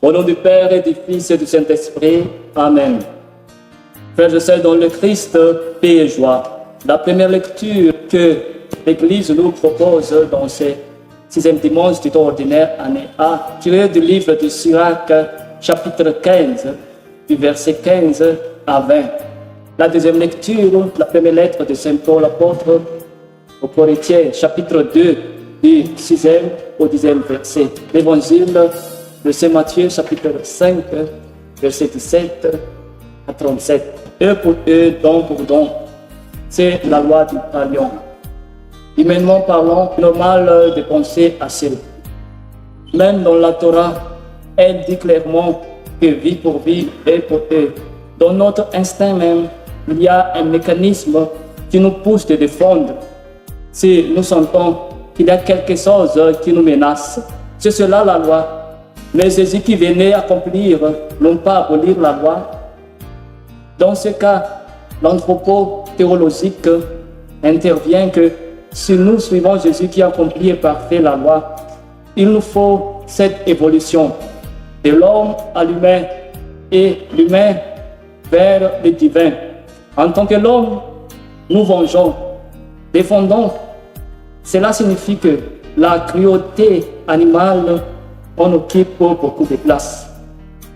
Au nom du Père et du Fils et du Saint-Esprit. Amen. Frères et sœurs dans le Christ, paix et joie. La première lecture que l'Église nous propose dans ce 6e dimanche du temps ordinaire, année A, tirée du livre de Sirach, chapitre 15, du verset 15 à 20. La deuxième lecture, la première lettre de Saint Paul apôtre aux Corinthiens, chapitre 2, du 6e au 10e verset. L'évangile de Saint Matthieu, chapitre 5, verset 17 à 37. Eux pour eux, don pour don. C'est la loi du talion. Humainement parlant, normal de penser à cela. Même dans la Torah, elle dit clairement que vie pour vie et pour eux. Dans notre instinct même, il y a un mécanisme qui nous pousse de défendre. Si nous sentons qu'il y a quelque chose qui nous menace, c'est cela la loi. Mais Jésus qui venait accomplir, non pas abolir la loi. Dans ce cas, l'anthropo théologique intervient que si nous suivons Jésus qui accomplit et parfait la loi, il nous faut cette évolution de l'homme à l'humain et l'humain vers le divin. En tant que l'homme, nous vengeons, défendons. Cela signifie que la cruauté animale en occupe beaucoup de place.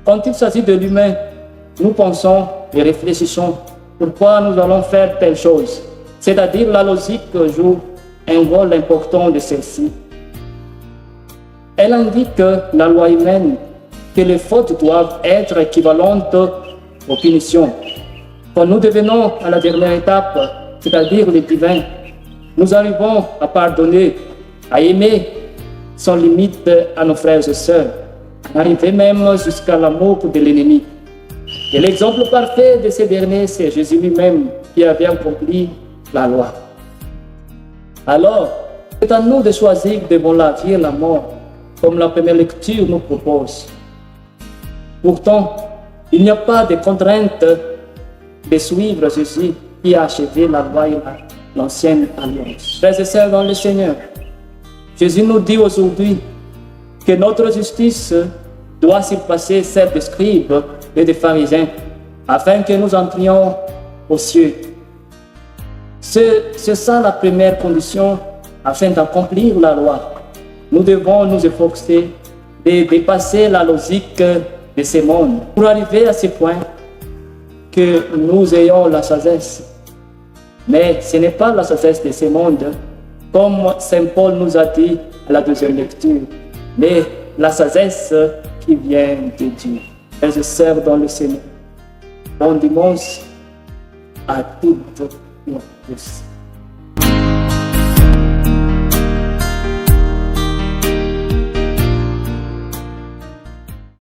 Quand il s'agit de l'humain, nous pensons et réfléchissons pourquoi nous allons faire telle chose. C'est-à-dire la logique joue un rôle important de celle-ci. Elle indique la loi humaine que les fautes doivent être équivalentes aux punitions. Quand nous devenons à la dernière étape, c'est-à-dire le divin, nous arrivons à pardonner, à aimer sans limite à nos frères et sœurs, à arriver même jusqu'à l'amour de l'ennemi. Et l'exemple parfait de ces derniers, c'est Jésus lui-même qui avait accompli la loi. Alors, c'est à nous de choisir devant la vie et la mort, comme la première lecture nous propose. Pourtant, il n'y a pas de contrainte de suivre Jésus qui a achevé la loi et l'ancienne alliance. Frères et sœurs dans le Seigneur, Jésus nous dit aujourd'hui que notre justice doit surpasser celle des scribes et des pharisiens, afin que nous entrions aux cieux. C'est ça la première condition afin d'accomplir la loi. Nous devons nous efforcer de dépasser la logique de ce monde pour arriver à ce point que nous ayons la sagesse. Mais ce n'est pas la sagesse de ce monde, comme Saint Paul nous a dit à la deuxième lecture, mais la sagesse qui vient de Dieu. Frères et sœurs dans le Seigneur, bon dimanche à toutes et à tous.